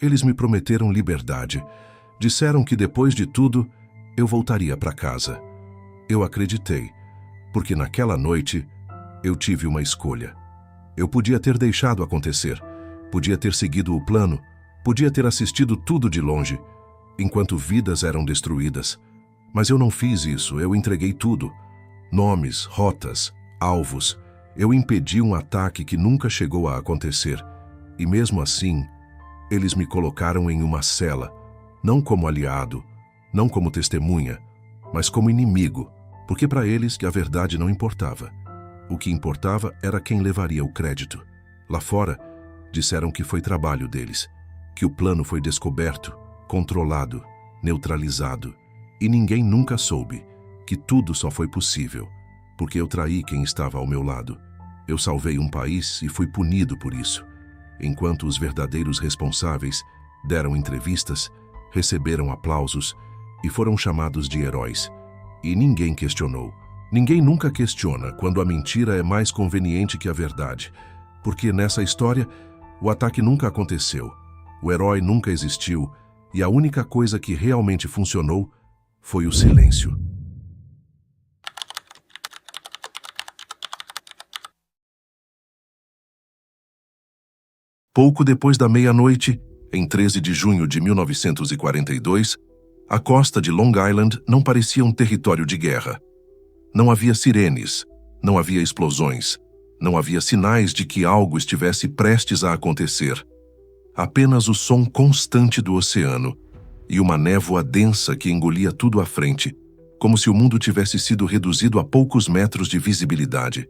Eles me prometeram liberdade. Disseram que depois de tudo, eu voltaria para casa. Eu acreditei, porque naquela noite eu tive uma escolha. Eu podia ter deixado acontecer, podia ter seguido o plano, podia ter assistido tudo de longe, enquanto vidas eram destruídas. Mas eu não fiz isso, eu entreguei tudo. Nomes, rotas, alvos. Eu impedi um ataque que nunca chegou a acontecer. E mesmo assim, eles me colocaram em uma cela, não como aliado, não como testemunha, mas como inimigo, porque para eles a verdade não importava. O que importava era quem levaria o crédito. Lá fora, disseram que foi trabalho deles, que o plano foi descoberto, controlado, neutralizado, e ninguém nunca soube que tudo só foi possível, porque eu traí quem estava ao meu lado. Eu salvei um país e fui punido por isso, enquanto os verdadeiros responsáveis deram entrevistas, receberam aplausos e foram chamados de heróis. E ninguém questionou. Ninguém nunca questiona quando a mentira é mais conveniente que a verdade, porque nessa história, o ataque nunca aconteceu, o herói nunca existiu e a única coisa que realmente funcionou foi o silêncio. Pouco depois da meia-noite, em 13 de junho de 1942, a costa de Long Island não parecia um território de guerra. Não havia sirenes, não havia explosões, não havia sinais de que algo estivesse prestes a acontecer. Apenas o som constante do oceano e uma névoa densa que engolia tudo à frente, como se o mundo tivesse sido reduzido a poucos metros de visibilidade.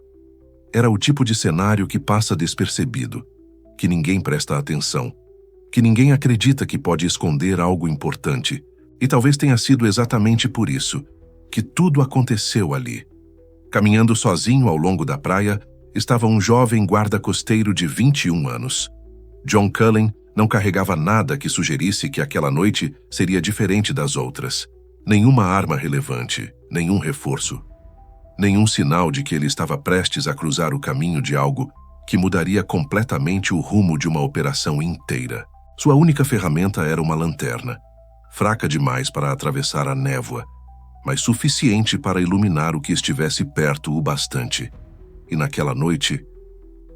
Era o tipo de cenário que passa despercebido, que ninguém presta atenção, que ninguém acredita que pode esconder algo importante. E talvez tenha sido exatamente por isso que tudo aconteceu ali. Caminhando sozinho ao longo da praia, estava um jovem guarda-costeiro de 21 anos. John Cullen não carregava nada que sugerisse que aquela noite seria diferente das outras. Nenhuma arma relevante, nenhum reforço. Nenhum sinal de que ele estava prestes a cruzar o caminho de algo que mudaria completamente o rumo de uma operação inteira. Sua única ferramenta era uma lanterna, fraca demais para atravessar a névoa, mas suficiente para iluminar o que estivesse perto o bastante. E naquela noite,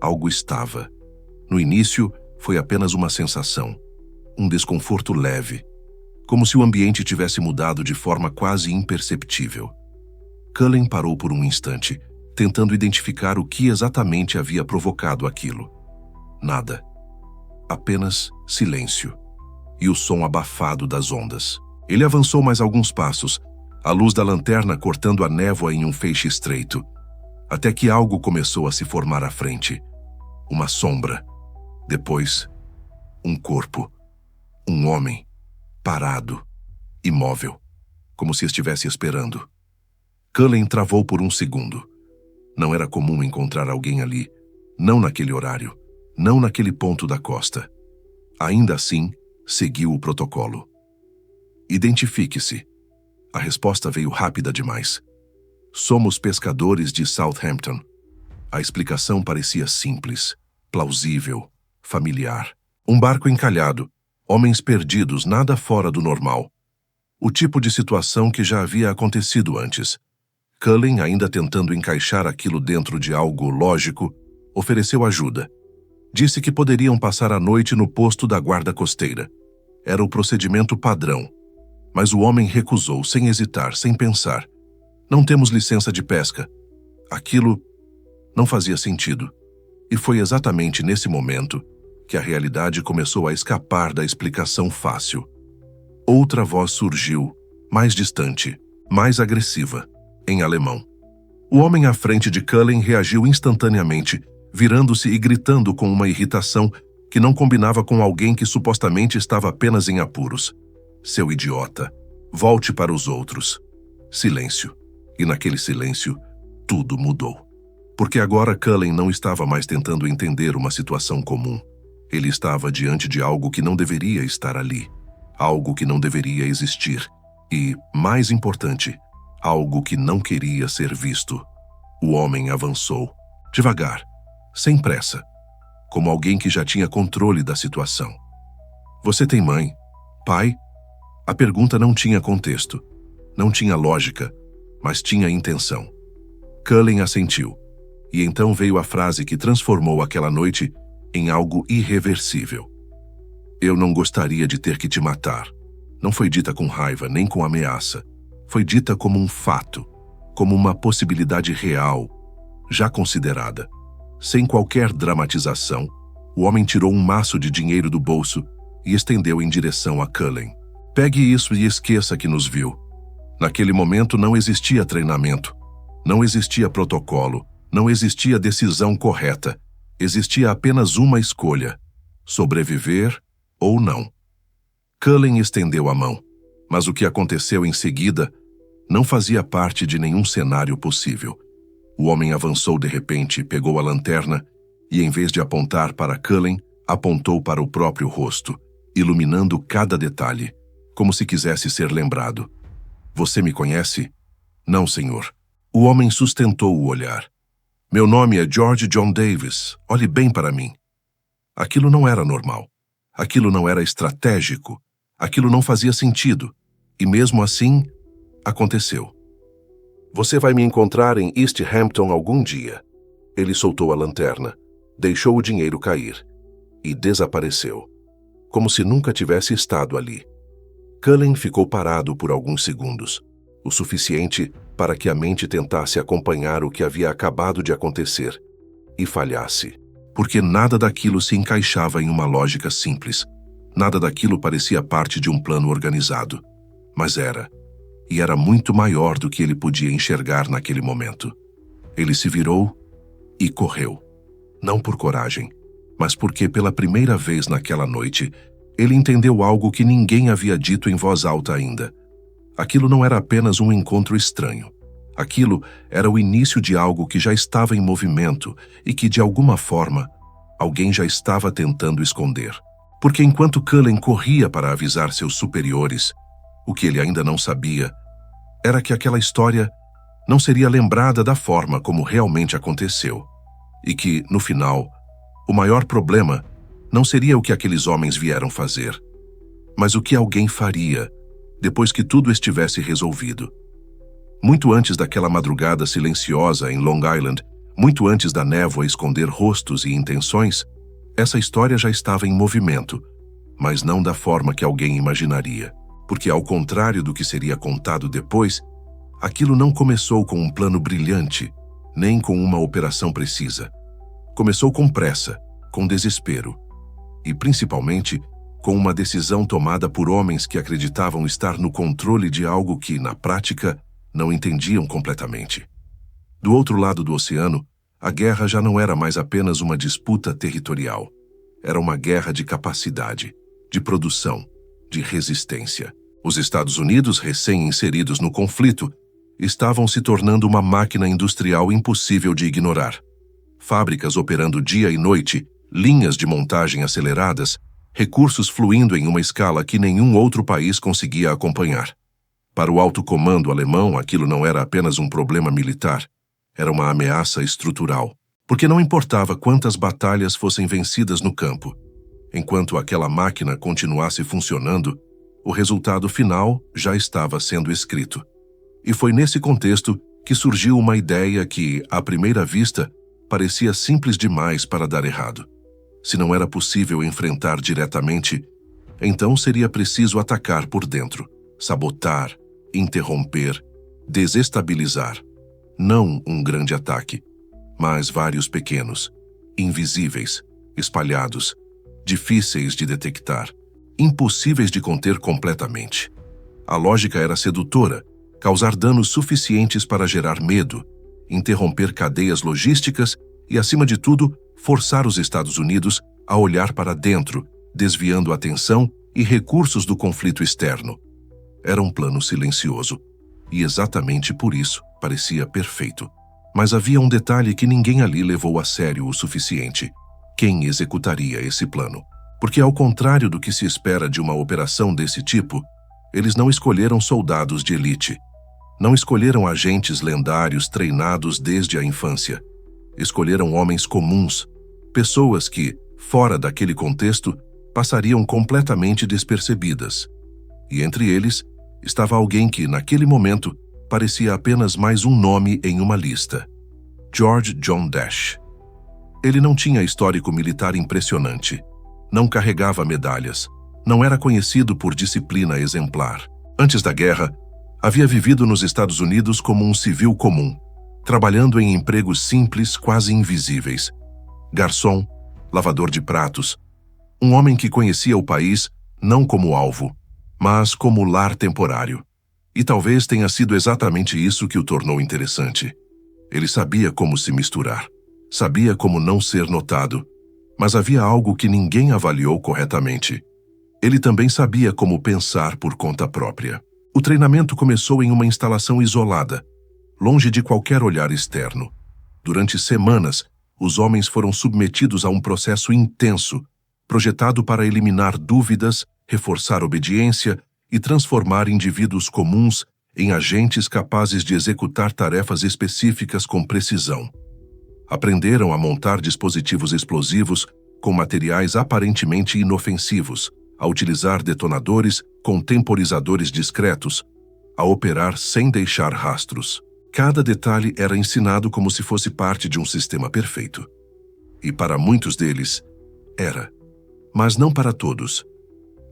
algo estava. No início, foi apenas uma sensação, um desconforto leve, como se o ambiente tivesse mudado de forma quase imperceptível. Cullen parou por um instante, tentando identificar o que exatamente havia provocado aquilo. Nada. Apenas silêncio e o som abafado das ondas. Ele avançou mais alguns passos, a luz da lanterna cortando a névoa em um feixe estreito, até que algo começou a se formar à frente. Uma sombra. Depois, um corpo. Um homem. Parado. Imóvel. Como se estivesse esperando. Cullen travou por um segundo. Não era comum encontrar alguém ali. Não naquele horário. Não naquele ponto da costa. Ainda assim, seguiu o protocolo. Identifique-se. A resposta veio rápida demais. Somos pescadores de Southampton. A explicação parecia simples, plausível, familiar. Um barco encalhado, homens perdidos, nada fora do normal. O tipo de situação que já havia acontecido antes. Cullen, ainda tentando encaixar aquilo dentro de algo lógico, ofereceu ajuda. Disse que poderiam passar a noite no posto da guarda costeira. Era o procedimento padrão. Mas o homem recusou, sem hesitar, sem pensar. Não temos licença de pesca. Aquilo não fazia sentido. E foi exatamente nesse momento que a realidade começou a escapar da explicação fácil. Outra voz surgiu, mais distante, mais agressiva, em alemão. O homem à frente de Cullen reagiu instantaneamente, virando-se e gritando com uma irritação que não combinava com alguém que supostamente estava apenas em apuros. Seu idiota, volte para os outros. Silêncio. E naquele silêncio, tudo mudou. Porque agora Cullen não estava mais tentando entender uma situação comum. Ele estava diante de algo que não deveria estar ali. Algo que não deveria existir. E, mais importante, algo que não queria ser visto. O homem avançou, devagar, sem pressa, como alguém que já tinha controle da situação. Você tem mãe? Pai? A pergunta não tinha contexto, não tinha lógica, mas tinha intenção. Cullen assentiu, e então veio a frase que transformou aquela noite em algo irreversível. Eu não gostaria de ter que te matar. Não foi dita com raiva nem com ameaça. Foi dita como um fato, como uma possibilidade real, já considerada. Sem qualquer dramatização, o homem tirou um maço de dinheiro do bolso e estendeu em direção a Cullen. Pegue isso e esqueça que nos viu. Naquele momento não existia treinamento, não existia protocolo, não existia decisão correta. Existia apenas uma escolha: sobreviver ou não. Cullen estendeu a mão, mas o que aconteceu em seguida não fazia parte de nenhum cenário possível. O homem avançou de repente, pegou a lanterna e, em vez de apontar para Cullen, apontou para o próprio rosto, iluminando cada detalhe, como se quisesse ser lembrado. Você me conhece? Não, senhor. O homem sustentou o olhar. Meu nome é George John Davis. Olhe bem para mim. Aquilo não era normal. Aquilo não era estratégico. Aquilo não fazia sentido. E mesmo assim, aconteceu. Você vai me encontrar em East Hampton algum dia. Ele soltou a lanterna, deixou o dinheiro cair e desapareceu, como se nunca tivesse estado ali. Cullen ficou parado por alguns segundos, o suficiente para que a mente tentasse acompanhar o que havia acabado de acontecer e falhasse, porque nada daquilo se encaixava em uma lógica simples. Nada daquilo parecia parte de um plano organizado, mas era, e era muito maior do que ele podia enxergar naquele momento. Ele se virou e correu, não por coragem, mas porque pela primeira vez naquela noite, ele entendeu algo que ninguém havia dito em voz alta ainda. Aquilo não era apenas um encontro estranho. Aquilo era o início de algo que já estava em movimento e que, de alguma forma, alguém já estava tentando esconder. Porque enquanto Cullen corria para avisar seus superiores, o que ele ainda não sabia era que aquela história não seria lembrada da forma como realmente aconteceu. E que, no final, o maior problema não seria o que aqueles homens vieram fazer, mas o que alguém faria depois que tudo estivesse resolvido. Muito antes daquela madrugada silenciosa em Long Island, muito antes da névoa esconder rostos e intenções, essa história já estava em movimento, mas não da forma que alguém imaginaria. Porque, ao contrário do que seria contado depois, aquilo não começou com um plano brilhante, nem com uma operação precisa. Começou com pressa, com desespero, e principalmente com uma decisão tomada por homens que acreditavam estar no controle de algo que, na prática, não entendiam completamente. Do outro lado do oceano, a guerra já não era mais apenas uma disputa territorial. Era uma guerra de capacidade, de produção, de resistência. Os Estados Unidos, recém-inseridos no conflito, estavam se tornando uma máquina industrial impossível de ignorar. Fábricas operando dia e noite, linhas de montagem aceleradas, recursos fluindo em uma escala que nenhum outro país conseguia acompanhar. Para o alto comando alemão, aquilo não era apenas um problema militar, era uma ameaça estrutural, porque não importava quantas batalhas fossem vencidas no campo. Enquanto aquela máquina continuasse funcionando, o resultado final já estava sendo escrito. E foi nesse contexto que surgiu uma ideia que, à primeira vista, parecia simples demais para dar errado. Se não era possível enfrentar diretamente, então seria preciso atacar por dentro, sabotar, interromper, desestabilizar. Não um grande ataque, mas vários pequenos, invisíveis, espalhados, difíceis de detectar, impossíveis de conter completamente. A lógica era sedutora, causar danos suficientes para gerar medo, interromper cadeias logísticas e, acima de tudo, forçar os Estados Unidos a olhar para dentro, desviando a atenção e recursos do conflito externo. Era um plano silencioso, e exatamente por isso parecia perfeito. Mas havia um detalhe que ninguém ali levou a sério o suficiente: quem executaria esse plano? Porque, ao contrário do que se espera de uma operação desse tipo, eles não escolheram soldados de elite. Não escolheram agentes lendários treinados desde a infância. Escolheram homens comuns, pessoas que, fora daquele contexto, passariam completamente despercebidas. E entre eles estava alguém que, naquele momento, parecia apenas mais um nome em uma lista: George John Dash. Ele não tinha histórico militar impressionante, não carregava medalhas, não era conhecido por disciplina exemplar. Antes da guerra, havia vivido nos Estados Unidos como um civil comum, trabalhando em empregos simples, quase invisíveis. Garçom, lavador de pratos. Um homem que conhecia o país não como alvo, mas como lar temporário. E talvez tenha sido exatamente isso que o tornou interessante. Ele sabia como se misturar, sabia como não ser notado, mas havia algo que ninguém avaliou corretamente. Ele também sabia como pensar por conta própria. O treinamento começou em uma instalação isolada, longe de qualquer olhar externo. Durante semanas, os homens foram submetidos a um processo intenso, projetado para eliminar dúvidas, reforçar obediência e transformar indivíduos comuns em agentes capazes de executar tarefas específicas com precisão. Aprenderam a montar dispositivos explosivos com materiais aparentemente inofensivos, a utilizar detonadores com temporizadores discretos, a operar sem deixar rastros. Cada detalhe era ensinado como se fosse parte de um sistema perfeito. E para muitos deles, era. Mas não para todos.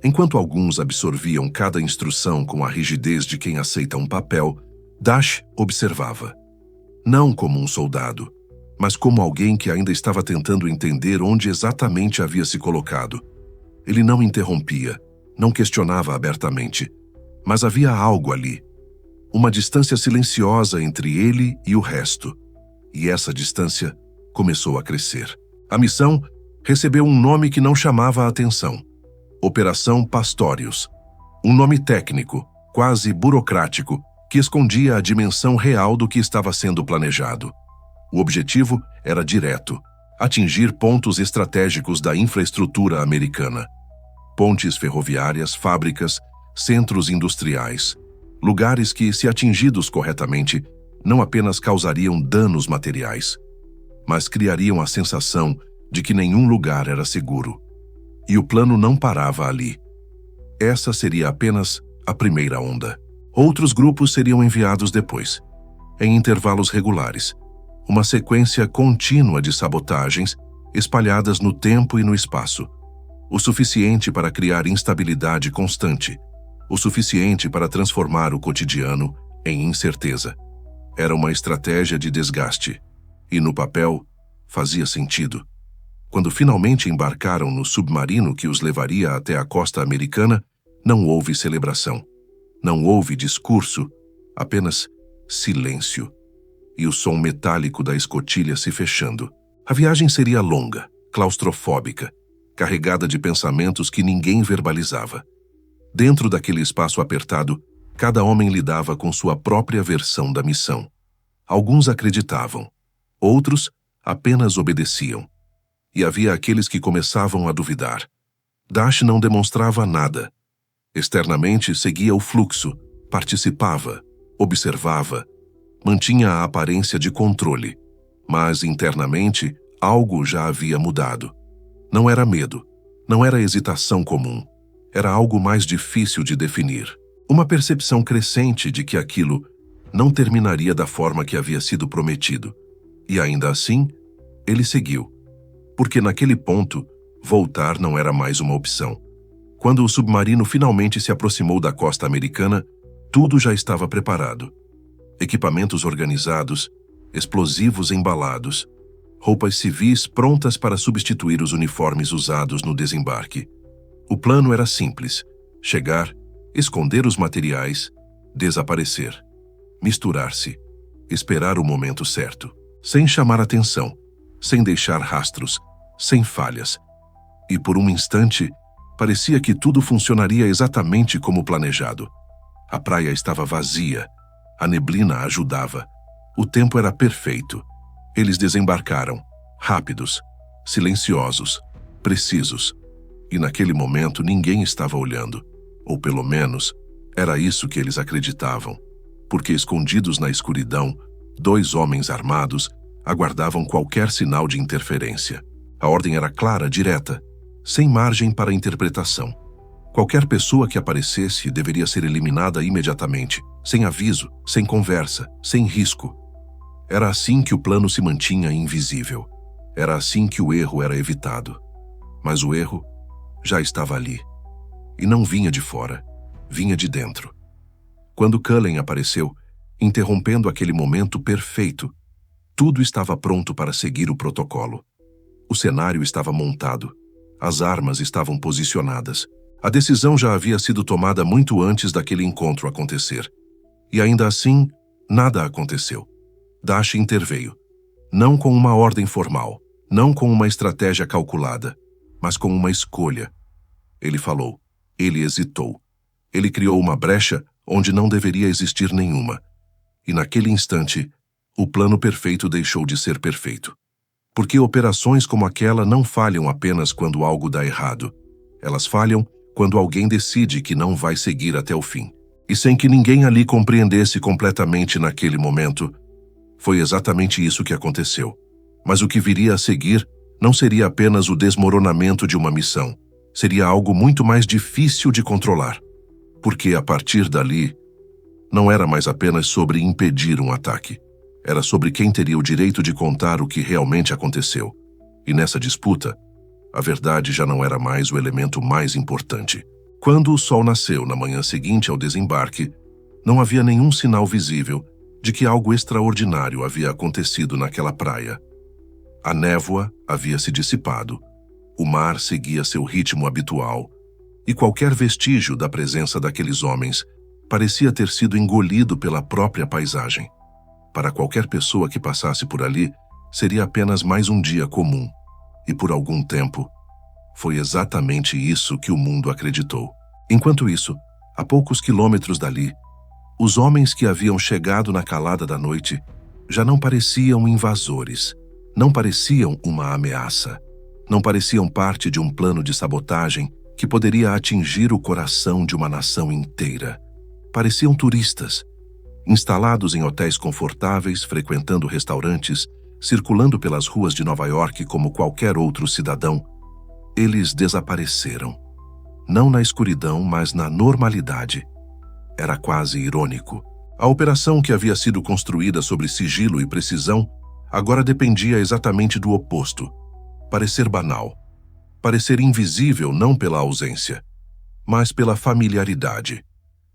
Enquanto alguns absorviam cada instrução com a rigidez de quem aceita um papel, Dash observava. Não como um soldado, mas como alguém que ainda estava tentando entender onde exatamente havia se colocado. Ele não interrompia, não questionava abertamente, mas havia algo ali. Uma distância silenciosa entre ele e o resto. E essa distância começou a crescer. A missão recebeu um nome que não chamava a atenção: Operação Pastorius. Um nome técnico, quase burocrático, que escondia a dimensão real do que estava sendo planejado. O objetivo era direto: atingir pontos estratégicos da infraestrutura americana. Pontes ferroviárias, fábricas, centros industriais. Lugares que, se atingidos corretamente, não apenas causariam danos materiais, mas criariam a sensação de que nenhum lugar era seguro. E o plano não parava ali. Essa seria apenas a primeira onda. Outros grupos seriam enviados depois, em intervalos regulares, uma sequência contínua de sabotagens espalhadas no tempo e no espaço, o suficiente para criar instabilidade constante, o suficiente para transformar o cotidiano em incerteza. Era uma estratégia de desgaste, e no papel fazia sentido. Quando finalmente embarcaram no submarino que os levaria até a costa americana, não houve celebração. Não houve discurso, apenas silêncio. E o som metálico da escotilha se fechando. A viagem seria longa, claustrofóbica, carregada de pensamentos que ninguém verbalizava. Dentro daquele espaço apertado, cada homem lidava com sua própria versão da missão. Alguns acreditavam, outros apenas obedeciam. E havia aqueles que começavam a duvidar. Dash não demonstrava nada. Externamente seguia o fluxo, participava, observava, mantinha a aparência de controle. Mas internamente algo já havia mudado. Não era medo, não era hesitação comum. Era algo mais difícil de definir. Uma percepção crescente de que aquilo não terminaria da forma que havia sido prometido. E ainda assim, ele seguiu. Porque naquele ponto, voltar não era mais uma opção. Quando o submarino finalmente se aproximou da costa americana, tudo já estava preparado. Equipamentos organizados, explosivos embalados, roupas civis prontas para substituir os uniformes usados no desembarque. O plano era simples: chegar, esconder os materiais, desaparecer, misturar-se, esperar o momento certo, sem chamar atenção, sem deixar rastros, sem falhas. E por um instante, parecia que tudo funcionaria exatamente como planejado. A praia estava vazia, a neblina ajudava, o tempo era perfeito. Eles desembarcaram, rápidos, silenciosos, precisos. E naquele momento ninguém estava olhando, ou pelo menos, era isso que eles acreditavam, porque escondidos na escuridão, 2 homens armados aguardavam qualquer sinal de interferência. A ordem era clara, direta: sem margem para interpretação. Qualquer pessoa que aparecesse deveria ser eliminada imediatamente, sem aviso, sem conversa, sem risco. Era assim que o plano se mantinha invisível. Era assim que o erro era evitado. Mas o erro já estava ali. E não vinha de fora, vinha de dentro. Quando Cullen apareceu, interrompendo aquele momento perfeito, tudo estava pronto para seguir o protocolo. O cenário estava montado. As armas estavam posicionadas. A decisão já havia sido tomada muito antes daquele encontro acontecer. E ainda assim, nada aconteceu. Dash interveio. Não com uma ordem formal, não com uma estratégia calculada, mas com uma escolha. Ele falou. Ele hesitou. Ele criou uma brecha onde não deveria existir nenhuma. E naquele instante, o plano perfeito deixou de ser perfeito. Porque operações como aquela não falham apenas quando algo dá errado. Elas falham quando alguém decide que não vai seguir até o fim. E sem que ninguém ali compreendesse completamente naquele momento, foi exatamente isso que aconteceu. Mas o que viria a seguir não seria apenas o desmoronamento de uma missão. Seria algo muito mais difícil de controlar. Porque, a partir dali, não era mais apenas sobre impedir um ataque. Era sobre quem teria o direito de contar o que realmente aconteceu. E nessa disputa, a verdade já não era mais o elemento mais importante. Quando o sol nasceu na manhã seguinte ao desembarque, não havia nenhum sinal visível de que algo extraordinário havia acontecido naquela praia. A névoa havia se dissipado, o mar seguia seu ritmo habitual, e qualquer vestígio da presença daqueles homens parecia ter sido engolido pela própria paisagem. Para qualquer pessoa que passasse por ali, seria apenas mais um dia comum. E por algum tempo, foi exatamente isso que o mundo acreditou. Enquanto isso, a poucos quilômetros dali, os homens que haviam chegado na calada da noite já não pareciam invasores, não pareciam uma ameaça, não pareciam parte de um plano de sabotagem que poderia atingir o coração de uma nação inteira. Pareciam turistas, instalados em hotéis confortáveis, frequentando restaurantes, circulando pelas ruas de Nova York como qualquer outro cidadão. Eles desapareceram. Não na escuridão, mas na normalidade. Era quase irônico. A operação que havia sido construída sobre sigilo e precisão agora dependia exatamente do oposto. Parecer banal. Parecer invisível não pela ausência, mas pela familiaridade.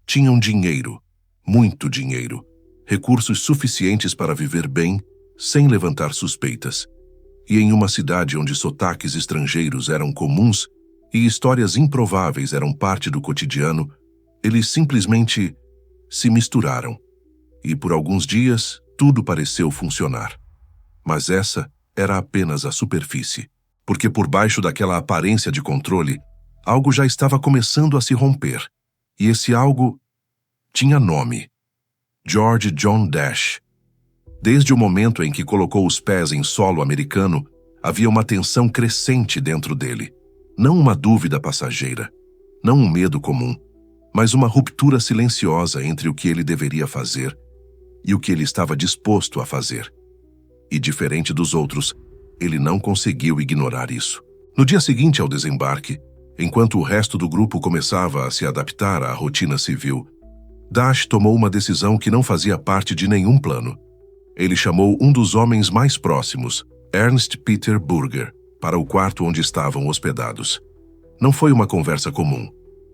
Tinham dinheiro, muito dinheiro, recursos suficientes para viver bem, sem levantar suspeitas. E em uma cidade onde sotaques estrangeiros eram comuns e histórias improváveis eram parte do cotidiano, eles simplesmente se misturaram. E por alguns dias, tudo pareceu funcionar. Mas essa era apenas a superfície, porque por baixo daquela aparência de controle, algo já estava começando a se romper. E esse algo tinha nome: George John Dash. Desde o momento em que colocou os pés em solo americano, havia uma tensão crescente dentro dele. Não uma dúvida passageira, não um medo comum, mas uma ruptura silenciosa entre o que ele deveria fazer e o que ele estava disposto a fazer. E diferente dos outros, ele não conseguiu ignorar isso. No dia seguinte ao desembarque, enquanto o resto do grupo começava a se adaptar à rotina civil, Dash tomou uma decisão que não fazia parte de nenhum plano. Ele chamou um dos homens mais próximos, Ernst Peter Burger, para o quarto onde estavam hospedados. Não foi uma conversa comum.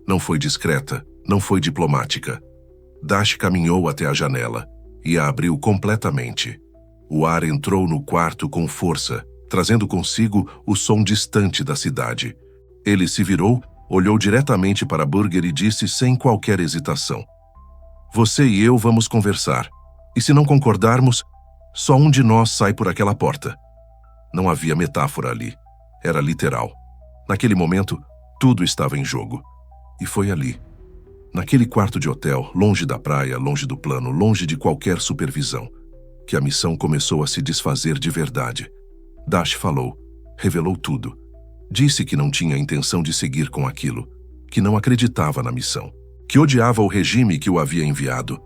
Não foi discreta, não foi diplomática. Dash caminhou até a janela e a abriu completamente. O ar entrou no quarto com força, trazendo consigo o som distante da cidade. Ele se virou, olhou diretamente para Burger e disse sem qualquer hesitação: "Você e eu vamos conversar. E se não concordarmos, só um de nós sai por aquela porta." Não havia metáfora ali. Era literal. Naquele momento, tudo estava em jogo. E foi ali, naquele quarto de hotel, longe da praia, longe do plano, longe de qualquer supervisão, que a missão começou a se desfazer de verdade. Dash falou, revelou tudo. Disse que não tinha intenção de seguir com aquilo, que não acreditava na missão, que odiava o regime que o havia enviado,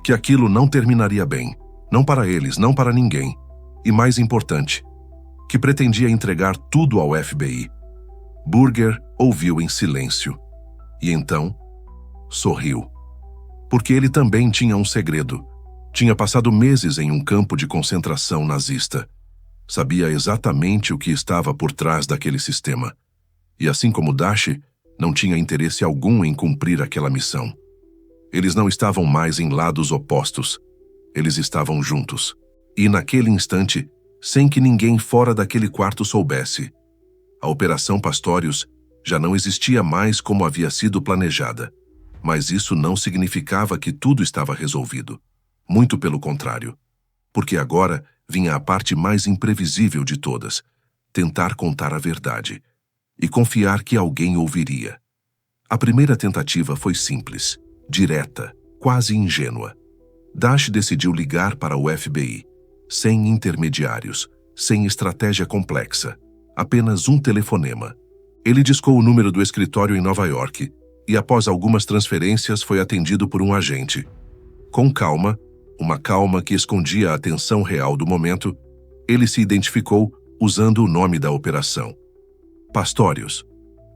que aquilo não terminaria bem, não para eles, não para ninguém, e mais importante, que pretendia entregar tudo ao FBI. Burger ouviu em silêncio. E então, sorriu. Porque ele também tinha um segredo. Tinha passado meses em um campo de concentração nazista. Sabia exatamente o que estava por trás daquele sistema. E assim como Dashi, não tinha interesse algum em cumprir aquela missão. Eles não estavam mais em lados opostos. Eles estavam juntos. E naquele instante, sem que ninguém fora daquele quarto soubesse, a Operação Pastorius já não existia mais como havia sido planejada. Mas isso não significava que tudo estava resolvido. Muito pelo contrário. Porque agora vinha a parte mais imprevisível de todas: tentar contar a verdade. E confiar que alguém ouviria. A primeira tentativa foi simples, direta, quase ingênua. Dash decidiu ligar para o FBI, sem intermediários, sem estratégia complexa, apenas um telefonema. Ele discou o número do escritório em Nova York e, após algumas transferências, foi atendido por um agente. Com calma, uma calma que escondia a tensão real do momento, ele se identificou usando o nome da operação: Pastorius,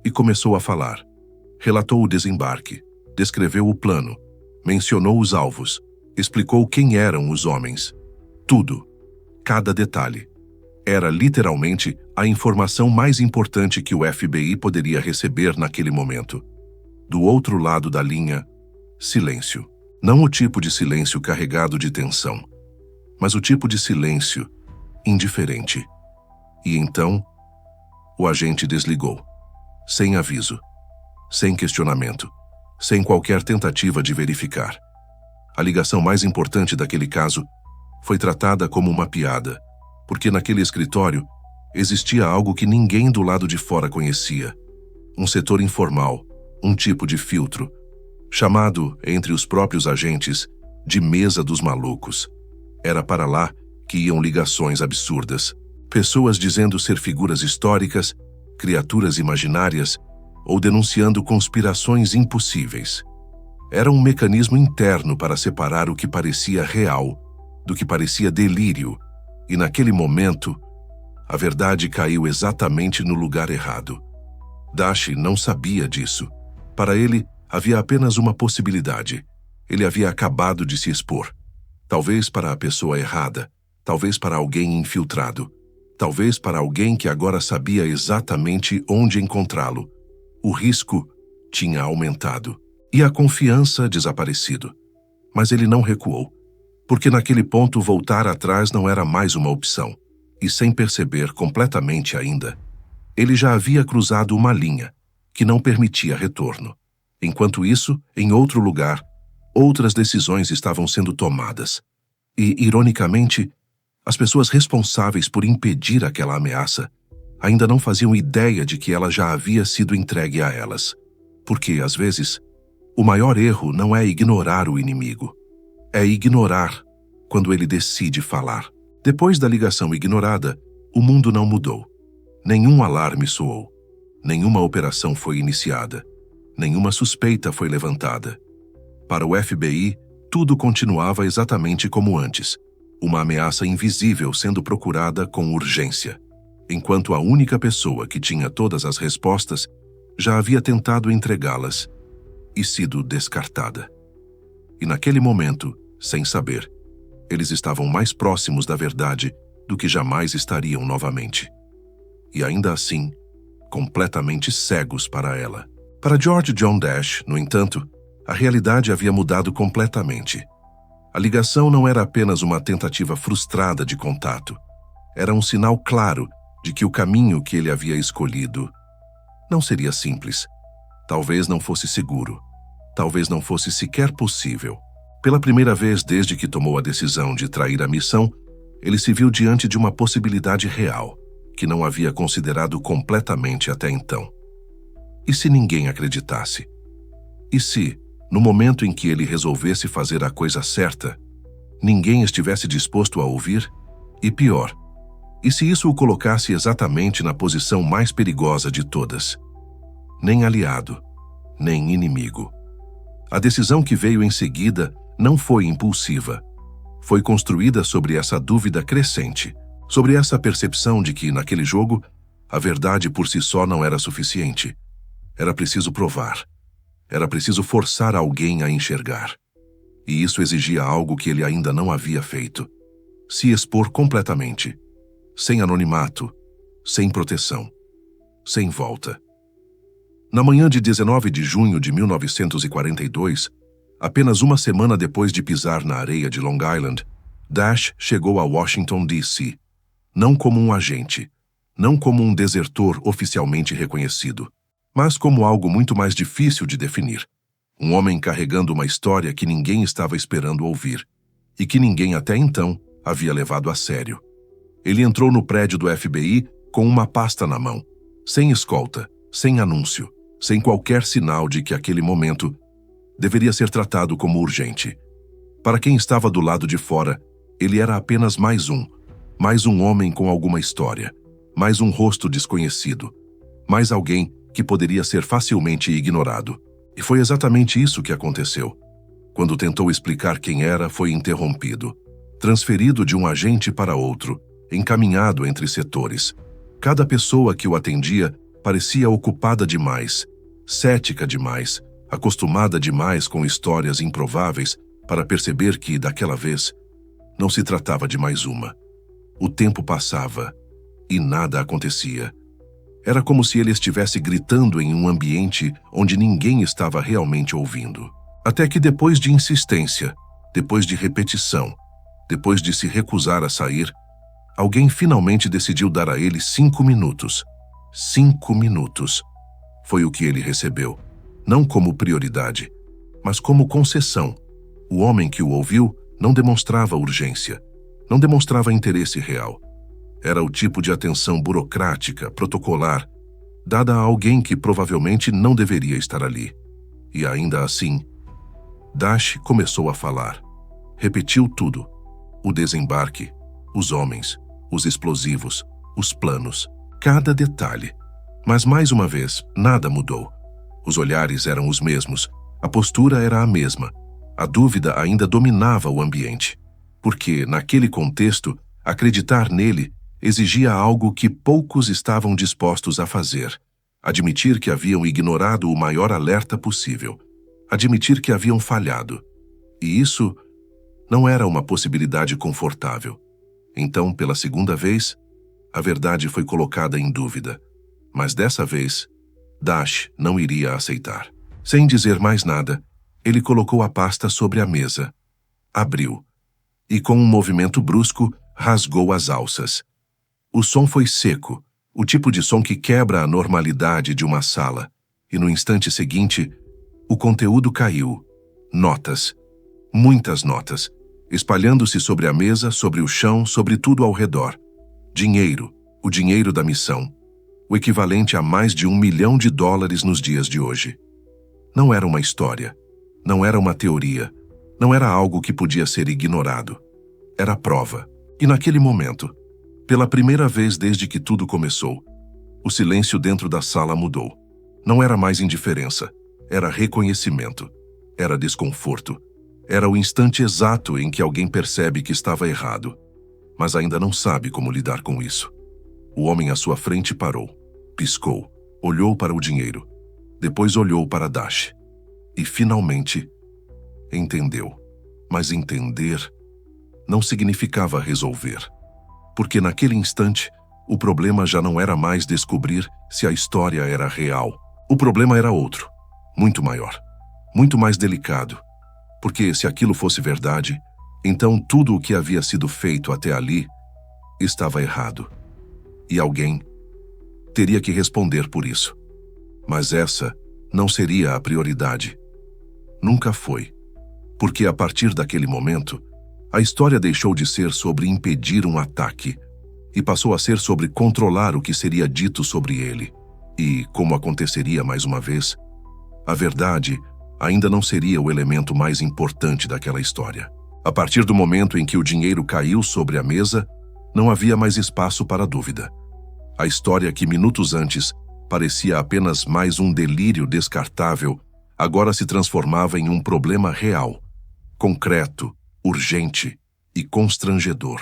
e começou a falar. Relatou o desembarque, descreveu o plano, mencionou os alvos, explicou quem eram os homens. Tudo, cada detalhe. Era literalmente a informação mais importante que o FBI poderia receber naquele momento. Do outro lado da linha, silêncio. Não o tipo de silêncio carregado de tensão, mas o tipo de silêncio indiferente. E então, o agente desligou, sem aviso, sem questionamento, sem qualquer tentativa de verificar. A ligação mais importante daquele caso foi tratada como uma piada, porque naquele escritório existia algo que ninguém do lado de fora conhecia: um setor informal, um tipo de filtro, chamado, entre os próprios agentes, de mesa dos malucos. Era para lá que iam ligações absurdas. Pessoas dizendo ser figuras históricas, criaturas imaginárias, ou denunciando conspirações impossíveis. Era um mecanismo interno para separar o que parecia real do que parecia delírio, e naquele momento, a verdade caiu exatamente no lugar errado. Dashi não sabia disso. Para ele, havia apenas uma possibilidade. Ele havia acabado de se expor. Talvez para a pessoa errada, talvez para alguém infiltrado, talvez para alguém que agora sabia exatamente onde encontrá-lo. O risco tinha aumentado e a confiança desaparecido. Mas ele não recuou, porque naquele ponto voltar atrás não era mais uma opção. E sem perceber completamente ainda, ele já havia cruzado uma linha que não permitia retorno. Enquanto isso, em outro lugar, outras decisões estavam sendo tomadas. E, ironicamente, as pessoas responsáveis por impedir aquela ameaça ainda não faziam ideia de que ela já havia sido entregue a elas. Porque, às vezes, o maior erro não é ignorar o inimigo. É ignorar quando ele decide falar. Depois da ligação ignorada, o mundo não mudou. Nenhum alarme soou. Nenhuma operação foi iniciada. Nenhuma suspeita foi levantada. Para o FBI, tudo continuava exatamente como antes. Uma ameaça invisível sendo procurada com urgência, enquanto a única pessoa que tinha todas as respostas já havia tentado entregá-las e sido descartada. E naquele momento, sem saber, eles estavam mais próximos da verdade do que jamais estariam novamente. E ainda assim, completamente cegos para ela. Para George John Dash, no entanto, a realidade havia mudado completamente. A ligação não era apenas uma tentativa frustrada de contato. Era um sinal claro de que o caminho que ele havia escolhido não seria simples. Talvez não fosse seguro. Talvez não fosse sequer possível. Pela primeira vez desde que tomou a decisão de trair a missão, ele se viu diante de uma possibilidade real, que não havia considerado completamente até então. E se ninguém acreditasse? E se, no momento em que ele resolvesse fazer a coisa certa, ninguém estivesse disposto a ouvir? E pior, e se isso o colocasse exatamente na posição mais perigosa de todas? Nem aliado, nem inimigo. A decisão que veio em seguida não foi impulsiva. Foi construída sobre essa dúvida crescente, sobre essa percepção de que, naquele jogo, A verdade por si só não era suficiente. Era preciso provar. Era preciso forçar alguém a enxergar. E isso exigia algo que ele ainda não havia feito: se expor completamente, sem anonimato, sem proteção, sem volta. Na manhã de 19 de junho de 1942, apenas uma semana depois de pisar na areia de Long Island, Dash chegou a Washington, D.C., não como um agente, não como um desertor oficialmente reconhecido, mas como algo muito mais difícil de definir. Um homem carregando uma história que ninguém estava esperando ouvir, e que ninguém até então havia levado a sério. Ele entrou no prédio do FBI com uma pasta na mão, sem escolta, sem anúncio, sem qualquer sinal de que aquele momento deveria ser tratado como urgente. Para quem estava do lado de fora, ele era apenas mais um homem com alguma história, mais um rosto desconhecido, mais alguém que poderia ser facilmente ignorado. E foi exatamente isso que aconteceu. Quando tentou explicar quem era, foi interrompido, transferido de um agente para outro, encaminhado entre setores. Cada pessoa que o atendia parecia ocupada demais, cética demais, acostumada demais com histórias improváveis para perceber que, daquela vez, não se tratava de mais uma. O tempo passava e nada acontecia. Era como se ele estivesse gritando em um ambiente onde ninguém estava realmente ouvindo. Até que depois de insistência, depois de repetição, depois de se recusar a sair, alguém finalmente decidiu dar a ele 5 minutos. 5 minutos. Foi o que ele recebeu, não como prioridade, mas como concessão. O homem que o ouviu não demonstrava urgência, não demonstrava interesse real. Era o tipo de atenção burocrática, protocolar, dada a alguém que provavelmente não deveria estar ali. E ainda assim, Dash começou a falar. Repetiu tudo: o desembarque, os homens, os explosivos, os planos, cada detalhe. Mas mais uma vez, nada mudou. Os olhares eram os mesmos, a postura era a mesma. A dúvida ainda dominava o ambiente, porque, naquele contexto, acreditar nele exigia algo que poucos estavam dispostos a fazer: admitir que haviam ignorado o maior alerta possível, admitir que haviam falhado. E isso não era uma possibilidade confortável. Então, pela segunda vez, a verdade foi colocada em dúvida. Mas dessa vez, Dash não iria aceitar. Sem dizer mais nada, ele colocou a pasta sobre a mesa, abriu, e com um movimento brusco, rasgou as alças. O som foi seco, o tipo de som que quebra a normalidade de uma sala, e no instante seguinte, o conteúdo caiu. Notas. Muitas notas, espalhando-se sobre a mesa, sobre o chão, sobre tudo ao redor. Dinheiro, o dinheiro da missão, o equivalente a mais de $1 milhão nos dias de hoje. Não era uma história, não era uma teoria, não era algo que podia ser ignorado. Era prova. E naquele momento, pela primeira vez desde que tudo começou, o silêncio dentro da sala mudou. Não era mais indiferença, era reconhecimento, era desconforto. Era o instante exato em que alguém percebe que estava errado, mas ainda não sabe como lidar com isso. O homem à sua frente parou, piscou, olhou para o dinheiro, depois olhou para Dash e, finalmente, entendeu. Mas entender não significava resolver, porque naquele instante, o problema já não era mais descobrir se a história era real. O problema era outro, muito maior, muito mais delicado, porque se aquilo fosse verdade, então tudo o que havia sido feito até ali estava errado. E alguém teria que responder por isso. Mas essa não seria a prioridade. Nunca foi. Porque a partir daquele momento, a história deixou de ser sobre impedir um ataque e passou a ser sobre controlar o que seria dito sobre ele. E, como aconteceria mais uma vez, a verdade ainda não seria o elemento mais importante daquela história. A partir do momento em que o dinheiro caiu sobre a mesa, não havia mais espaço para dúvida. A história que minutos antes parecia apenas mais um delírio descartável, agora se transformava em um problema real, concreto, urgente e constrangedor.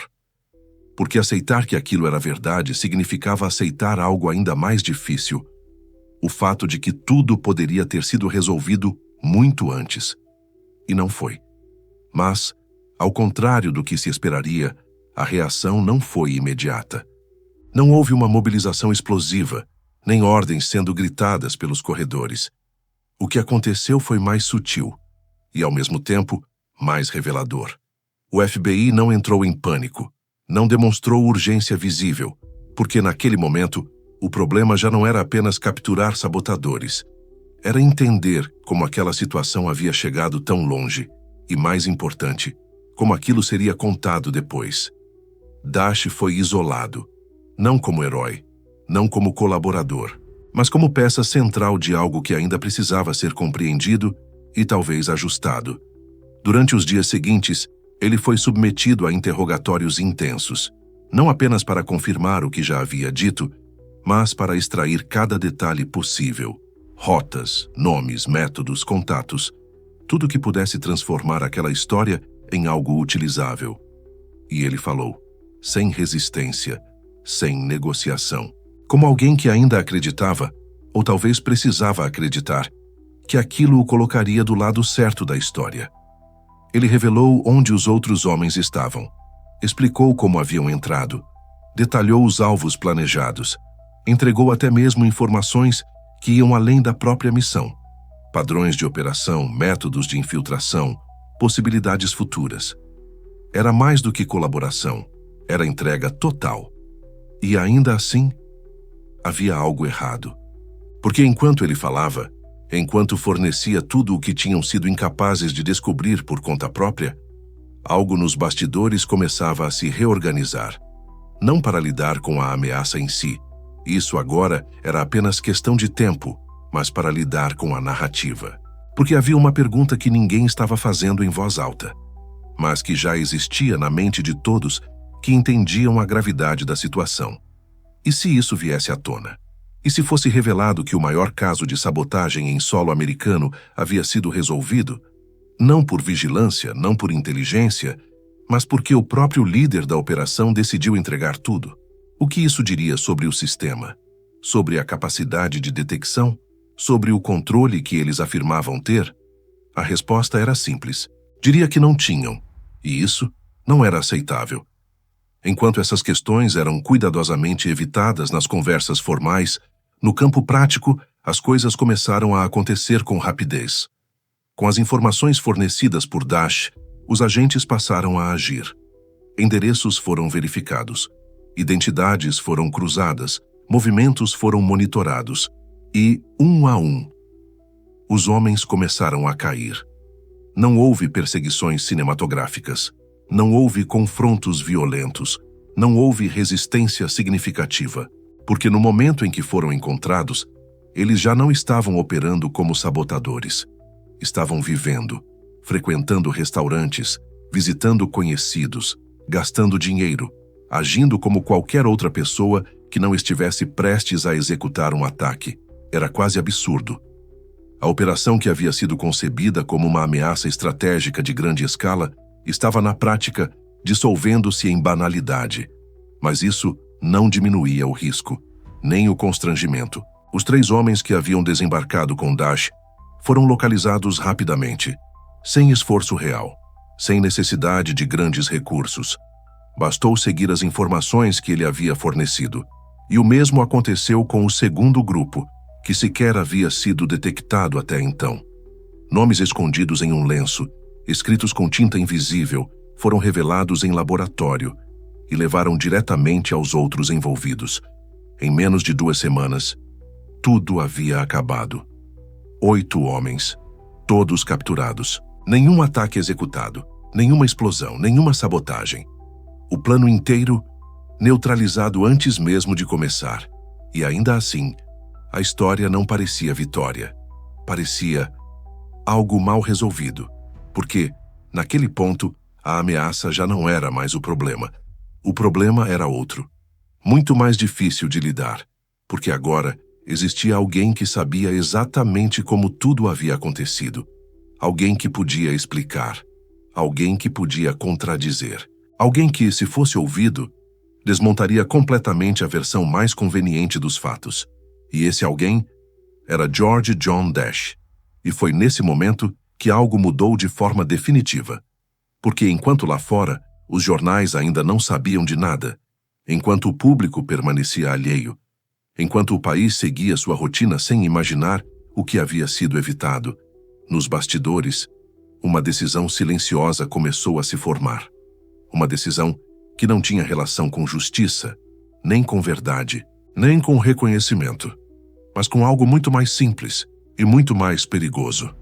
porque aceitar que aquilo era verdade significava aceitar algo ainda mais difícil: o fato de que tudo poderia ter sido resolvido muito antes. E não foi. Mas, ao contrário do que se esperaria, a reação não foi imediata. Não houve uma mobilização explosiva, nem ordens sendo gritadas pelos corredores. O que aconteceu foi mais sutil e, ao mesmo tempo, mais revelador. O FBI não entrou em pânico, não demonstrou urgência visível, porque naquele momento o problema já não era apenas capturar sabotadores. Era entender como aquela situação havia chegado tão longe e, mais importante, como aquilo seria contado depois. Dash foi isolado, não como herói, não como colaborador, mas como peça central de algo que ainda precisava ser compreendido e talvez ajustado. Durante os dias seguintes, ele foi submetido a interrogatórios intensos, não apenas para confirmar o que já havia dito, mas para extrair cada detalhe possível: rotas, nomes, métodos, contatos, tudo que pudesse transformar aquela história em algo utilizável. E ele falou, sem resistência, sem negociação, como alguém que ainda acreditava, ou talvez precisava acreditar, que aquilo o colocaria do lado certo da história. Ele revelou onde os outros homens estavam, explicou como haviam entrado, detalhou os alvos planejados, entregou até mesmo informações que iam além da própria missão: padrões de operação, métodos de infiltração, possibilidades futuras. Era mais do que colaboração, era entrega total. E ainda assim, havia algo errado. Porque enquanto ele falava, enquanto fornecia tudo o que tinham sido incapazes de descobrir por conta própria, algo nos bastidores começava a se reorganizar. Não para lidar com a ameaça em si, isso agora era apenas questão de tempo, mas para lidar com a narrativa. Porque havia uma pergunta que ninguém estava fazendo em voz alta, mas que já existia na mente de todos que entendiam a gravidade da situação. E se isso viesse à tona? E se fosse revelado que o maior caso de sabotagem em solo americano havia sido resolvido, não por vigilância, não por inteligência, mas porque o próprio líder da operação decidiu entregar tudo? O que isso diria sobre o sistema? Sobre a capacidade de detecção? Sobre o controle que eles afirmavam ter? A resposta era simples. Diria que não tinham, e isso não era aceitável. Enquanto essas questões eram cuidadosamente evitadas nas conversas formais, no campo prático, as coisas começaram a acontecer com rapidez. Com as informações fornecidas por Dash, os agentes passaram a agir. Endereços foram verificados, identidades foram cruzadas, movimentos foram monitorados, e, um a um, os homens começaram a cair. Não houve perseguições cinematográficas, não houve confrontos violentos, não houve resistência significativa, porque no momento em que foram encontrados, eles já não estavam operando como sabotadores. Estavam vivendo, frequentando restaurantes, visitando conhecidos, gastando dinheiro, agindo como qualquer outra pessoa que não estivesse prestes a executar um ataque. Era quase absurdo. A operação que havia sido concebida como uma ameaça estratégica de grande escala estava na prática dissolvendo-se em banalidade. Mas isso não diminuía o risco, nem o constrangimento. Os 3 homens que haviam desembarcado com Dash foram localizados rapidamente, sem esforço real, sem necessidade de grandes recursos. Bastou seguir as informações que ele havia fornecido. E o mesmo aconteceu com o segundo grupo, que sequer havia sido detectado até então. Nomes escondidos em um lenço, escritos com tinta invisível, foram revelados em laboratório e levaram diretamente aos outros envolvidos. Em menos de 2 semanas, tudo havia acabado. 8 homens, todos capturados. Nenhum ataque executado, nenhuma explosão, nenhuma sabotagem. O plano inteiro neutralizado antes mesmo de começar. E ainda assim, a história não parecia vitória. Parecia algo mal resolvido, porque, naquele ponto, a ameaça já não era mais o problema. O problema era outro, muito mais difícil de lidar, porque agora existia alguém que sabia exatamente como tudo havia acontecido. Alguém que podia explicar, alguém que podia contradizer, alguém que, se fosse ouvido, desmontaria completamente a versão mais conveniente dos fatos. E esse alguém era George John Dash. E foi nesse momento que algo mudou de forma definitiva. Porque enquanto lá fora, os jornais ainda não sabiam de nada, enquanto o público permanecia alheio, enquanto o país seguia sua rotina sem imaginar o que havia sido evitado, nos bastidores, uma decisão silenciosa começou a se formar. Uma decisão que não tinha relação com justiça, nem com verdade, nem com reconhecimento, mas com algo muito mais simples e muito mais perigoso.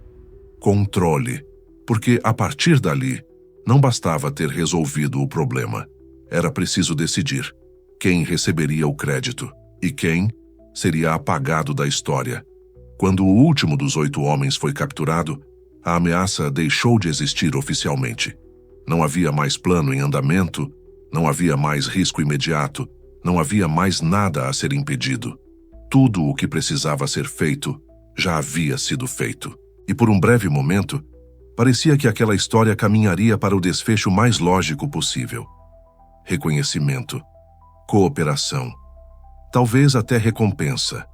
Controle. Porque, a partir dali, não bastava ter resolvido o problema. Era preciso decidir quem receberia o crédito e quem seria apagado da história. Quando o último dos 8 homens foi capturado, a ameaça deixou de existir oficialmente. Não havia mais plano em andamento, não havia mais risco imediato, não havia mais nada a ser impedido. Tudo o que precisava ser feito já havia sido feito. E por um breve momento, parecia que aquela história caminharia para o desfecho mais lógico possível. Reconhecimento, cooperação, talvez até recompensa.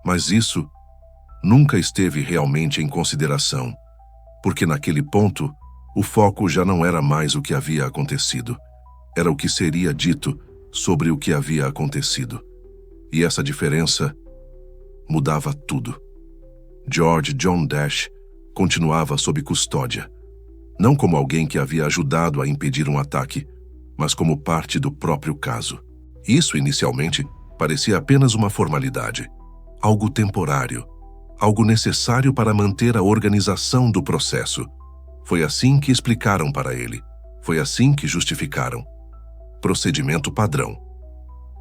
Mas isso nunca esteve realmente em consideração, porque naquele ponto, o foco já não era mais o que havia acontecido. Era o que seria dito sobre o que havia acontecido. E essa diferença mudava tudo. George John Dash continuava sob custódia, não como alguém que havia ajudado a impedir um ataque, mas como parte do próprio caso. Isso, inicialmente, parecia apenas uma formalidade, algo temporário, algo necessário para manter a organização do processo. Foi assim que explicaram para ele, foi assim que justificaram. Procedimento padrão.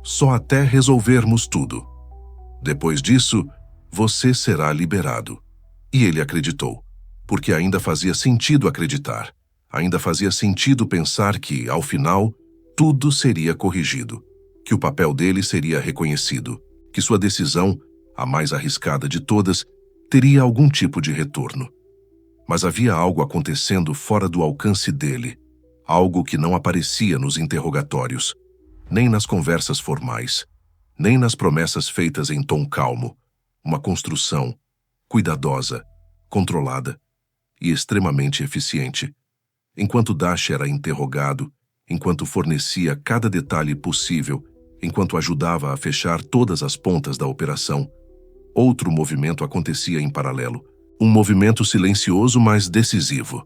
Só até resolvermos tudo. Depois disso, você será liberado. E ele acreditou, porque ainda fazia sentido acreditar. Ainda fazia sentido pensar que, ao final, tudo seria corrigido, que o papel dele seria reconhecido, que sua decisão, a mais arriscada de todas, teria algum tipo de retorno. Mas havia algo acontecendo fora do alcance dele, algo que não aparecia nos interrogatórios, nem nas conversas formais, nem nas promessas feitas em tom calmo, uma construção cuidadosa, controlada e extremamente eficiente. Enquanto Dash era interrogado, enquanto fornecia cada detalhe possível, enquanto ajudava a fechar todas as pontas da operação, outro movimento acontecia em paralelo, um movimento silencioso mas decisivo.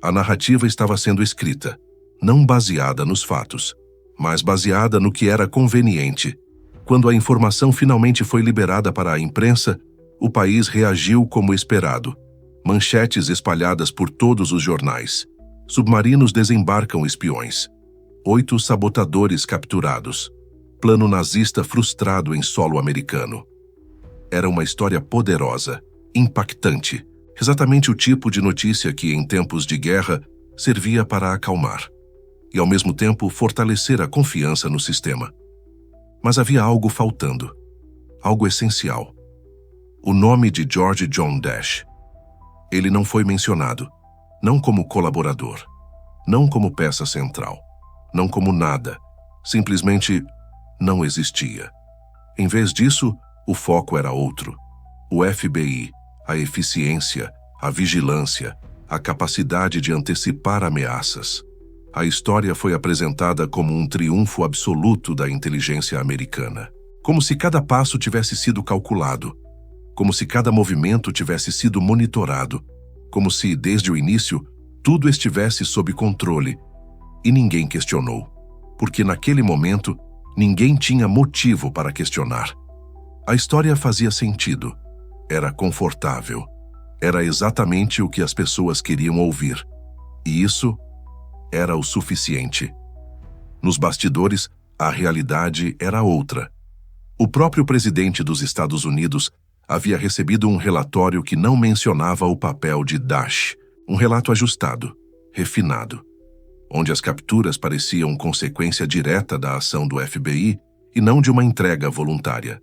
A narrativa estava sendo escrita, não baseada nos fatos, mas baseada no que era conveniente. Quando a informação finalmente foi liberada para a imprensa, o país reagiu como esperado. Manchetes espalhadas por todos os jornais. Submarinos desembarcam espiões. 8 sabotadores capturados. Plano nazista frustrado em solo americano. Era uma história poderosa, impactante, exatamente o tipo de notícia que, em tempos de guerra, servia para acalmar e, ao mesmo tempo, fortalecer a confiança no sistema. Mas havia algo faltando, algo essencial. O nome de George John Dash. Ele não foi mencionado, não como colaborador, não como peça central, não como nada, simplesmente não existia. Em vez disso, o foco era outro. O FBI, a eficiência, a vigilância, a capacidade de antecipar ameaças. A história foi apresentada como um triunfo absoluto da inteligência americana. Como se cada passo tivesse sido calculado, como se cada movimento tivesse sido monitorado, como se, desde o início, tudo estivesse sob controle. E ninguém questionou, porque naquele momento, ninguém tinha motivo para questionar. A história fazia sentido, era confortável, era exatamente o que as pessoas queriam ouvir. E isso era o suficiente. Nos bastidores, a realidade era outra. O próprio presidente dos Estados Unidos havia recebido um relatório que não mencionava o papel de Dash, um relato ajustado, refinado, onde as capturas pareciam consequência direta da ação do FBI e não de uma entrega voluntária,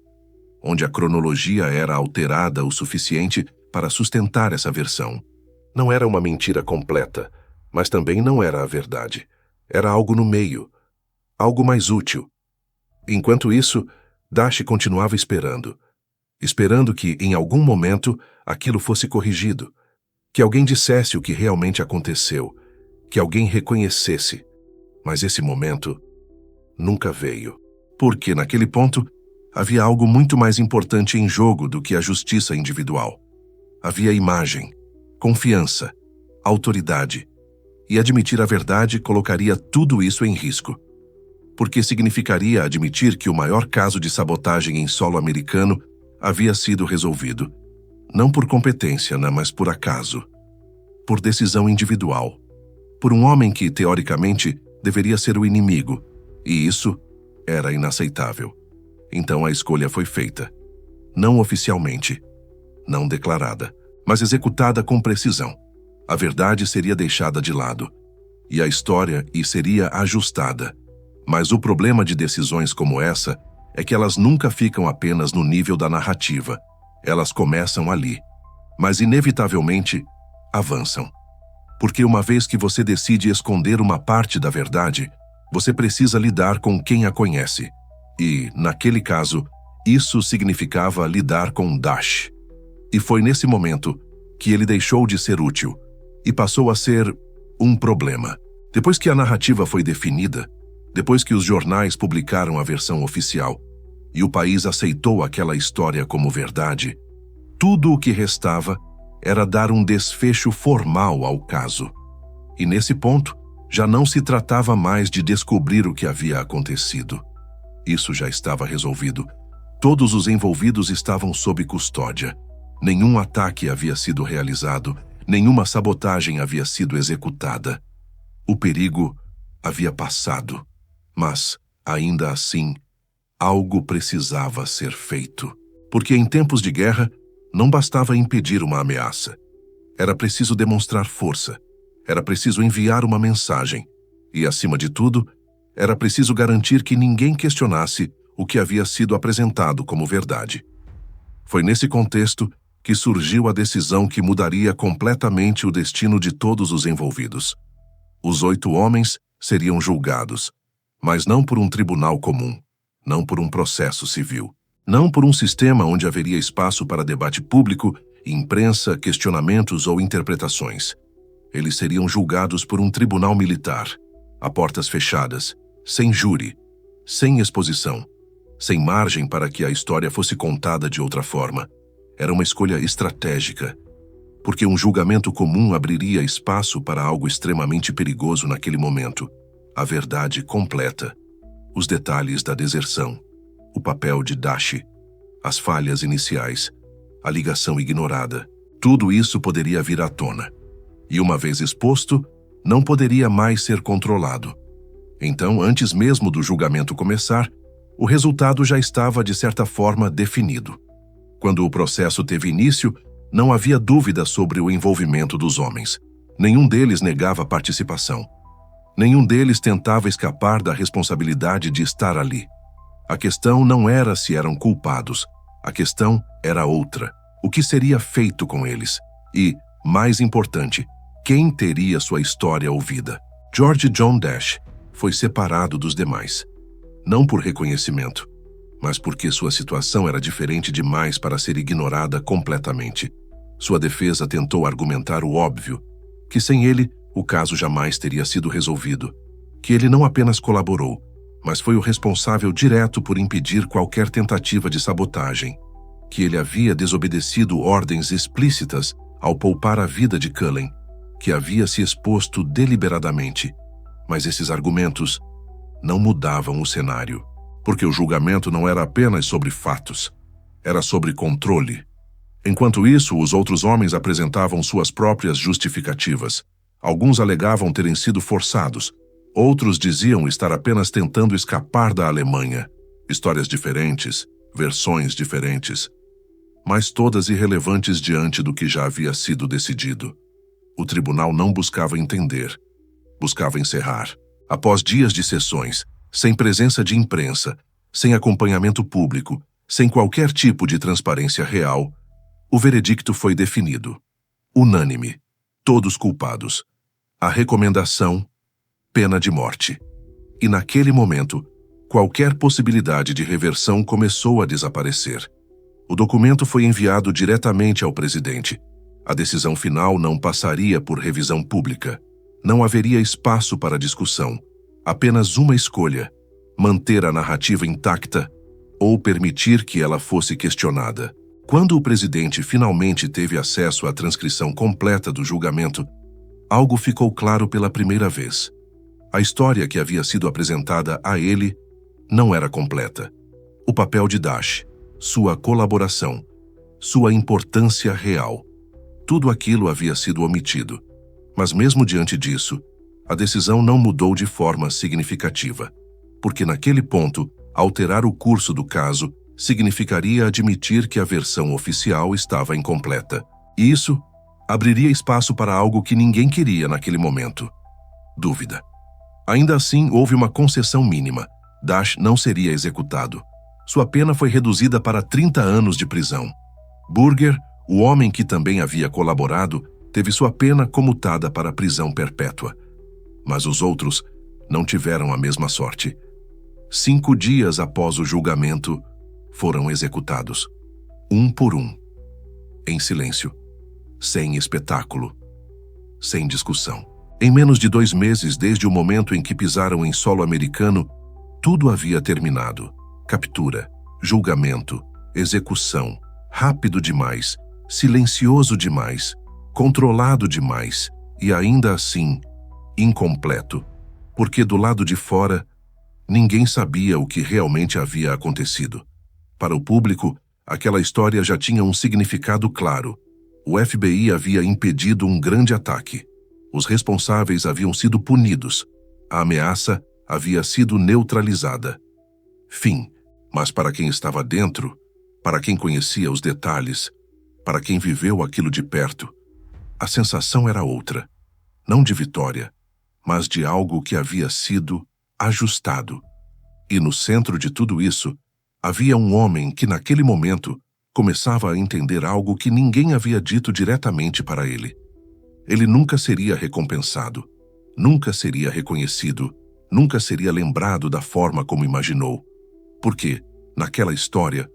onde a cronologia era alterada o suficiente para sustentar essa versão. Não era uma mentira completa, mas também não era a verdade. Era algo no meio, algo mais útil, Enquanto isso, Dash continuava esperando. Esperando que, em algum momento, aquilo fosse corrigido. Que alguém dissesse o que realmente aconteceu. Que alguém reconhecesse. Mas esse momento nunca veio. Porque, naquele ponto, havia algo muito mais importante em jogo do que a justiça individual. Havia imagem, confiança, autoridade. E admitir a verdade colocaria tudo isso em risco. Porque significaria admitir que o maior caso de sabotagem em solo americano havia sido resolvido. Não por competência, mas por acaso. Por decisão individual. Por um homem que, teoricamente, deveria ser o inimigo. E isso era inaceitável. Então a escolha foi feita. Não oficialmente. Não declarada. Mas executada com precisão. A verdade seria deixada de lado. E a história seria ajustada. Mas o problema de decisões como essa é que elas nunca ficam apenas no nível da narrativa. Elas começam ali. Mas, inevitavelmente, avançam. Porque uma vez que você decide esconder uma parte da verdade, você precisa lidar com quem a conhece. E, naquele caso, isso significava lidar com Dash. E foi nesse momento que ele deixou de ser útil e passou a ser um problema. Depois que a narrativa foi definida, depois que os jornais publicaram a versão oficial e o país aceitou aquela história como verdade, tudo o que restava era dar um desfecho formal ao caso. E nesse ponto, já não se tratava mais de descobrir o que havia acontecido. Isso já estava resolvido. Todos os envolvidos estavam sob custódia. Nenhum ataque havia sido realizado, nenhuma sabotagem havia sido executada. O perigo havia passado. Mas, ainda assim, algo precisava ser feito. Porque em tempos de guerra, não bastava impedir uma ameaça. Era preciso demonstrar força. Era preciso enviar uma mensagem. E, acima de tudo, era preciso garantir que ninguém questionasse o que havia sido apresentado como verdade. Foi nesse contexto que surgiu a decisão que mudaria completamente o destino de todos os envolvidos. Os 8 homens seriam julgados, mas não por um tribunal comum, não por um processo civil, não por um sistema onde haveria espaço para debate público, imprensa, questionamentos ou interpretações. Eles seriam julgados por um tribunal militar, a portas fechadas, sem júri, sem exposição, sem margem para que a história fosse contada de outra forma. Era uma escolha estratégica, porque um julgamento comum abriria espaço para algo extremamente perigoso naquele momento. A verdade completa, os detalhes da deserção, o papel de Dash, as falhas iniciais, a ligação ignorada. Tudo isso poderia vir à tona. E uma vez exposto, não poderia mais ser controlado. Então, antes mesmo do julgamento começar, o resultado já estava, de certa forma, definido. Quando o processo teve início, não havia dúvida sobre o envolvimento dos homens. Nenhum deles negava participação. Nenhum deles tentava escapar da responsabilidade de estar ali. A questão não era se eram culpados. A questão era outra. O que seria feito com eles? E, mais importante, quem teria sua história ouvida? George John Dash foi separado dos demais. Não por reconhecimento, mas porque sua situação era diferente demais para ser ignorada completamente. Sua defesa tentou argumentar o óbvio, que sem ele, o caso jamais teria sido resolvido, que ele não apenas colaborou, mas foi o responsável direto por impedir qualquer tentativa de sabotagem, que ele havia desobedecido ordens explícitas ao poupar a vida de Cullen, que havia se exposto deliberadamente. Mas esses argumentos não mudavam o cenário, porque o julgamento não era apenas sobre fatos, era sobre controle. Enquanto isso, os outros homens apresentavam suas próprias justificativas. Alguns alegavam terem sido forçados, outros diziam estar apenas tentando escapar da Alemanha. Histórias diferentes, versões diferentes, mas todas irrelevantes diante do que já havia sido decidido. O tribunal não buscava entender, buscava encerrar. Após dias de sessões, sem presença de imprensa, sem acompanhamento público, sem qualquer tipo de transparência real, o veredicto foi definido. Unânime. Todos culpados. A recomendação: pena de morte. E naquele momento, Qualquer possibilidade de reversão começou a desaparecer. O documento foi enviado diretamente ao presidente. A decisão final não passaria por revisão pública. Não haveria espaço para discussão. Apenas uma escolha: manter a narrativa intacta ou permitir que ela fosse questionada. Quando o presidente finalmente teve acesso à transcrição completa do julgamento, algo ficou claro pela primeira vez. A história que havia sido apresentada a ele não era completa. O papel de Dash, sua colaboração, sua importância real, tudo aquilo havia sido omitido. Mas mesmo diante disso, a decisão não mudou de forma significativa, porque naquele ponto, alterar o curso do caso significaria admitir que a versão oficial estava incompleta. E isso abriria espaço para algo que ninguém queria naquele momento: dúvida. Ainda assim, houve uma concessão mínima. Dash não seria executado. Sua pena foi reduzida para 30 anos de prisão. Burger, o homem que também havia colaborado, teve sua pena comutada para prisão perpétua. Mas os outros não tiveram a mesma sorte. 5 dias após o julgamento, foram executados, um por um, em silêncio, sem espetáculo, sem discussão. Em menos de 2 meses desde o momento em que pisaram em solo americano, tudo havia terminado. Captura, julgamento, execução, rápido demais, silencioso demais, controlado demais e ainda assim, incompleto, porque do lado de fora, ninguém sabia o que realmente havia acontecido. Para o público, aquela história já tinha um significado claro. O FBI havia impedido um grande ataque. Os responsáveis haviam sido punidos. A ameaça havia sido neutralizada. Fim. Mas para quem estava dentro, para quem conhecia os detalhes, para quem viveu aquilo de perto, a sensação era outra. Não de vitória, mas de algo que havia sido ajustado. E no centro de tudo isso, havia um homem que naquele momento começava a entender algo que ninguém havia dito diretamente para ele. Ele nunca seria recompensado, nunca seria reconhecido, nunca seria lembrado da forma como imaginou. Porque, naquela história,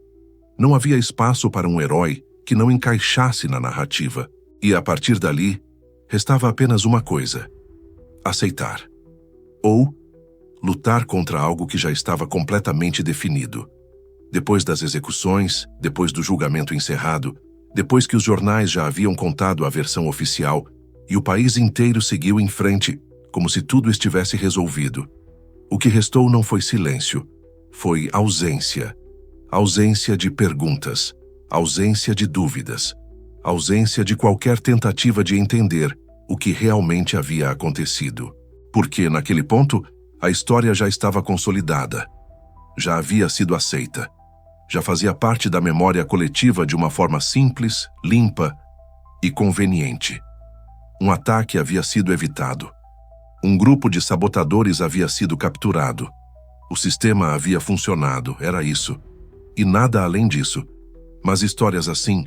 não havia espaço para um herói que não encaixasse na narrativa. E a partir dali, restava apenas uma coisa: aceitar. Ou lutar contra algo que já estava completamente definido. Depois das execuções, depois do julgamento encerrado, depois que os jornais já haviam contado a versão oficial e o país inteiro seguiu em frente, como se tudo estivesse resolvido, o que restou não foi silêncio, foi ausência. Ausência de perguntas, ausência de dúvidas, ausência de qualquer tentativa de entender o que realmente havia acontecido. Porque, naquele ponto, a história já estava consolidada, já havia sido aceita, já fazia parte da memória coletiva de uma forma simples, limpa e conveniente. Um ataque havia sido evitado. Um grupo de sabotadores havia sido capturado. O sistema havia funcionado, era isso. E nada além disso. Mas histórias assim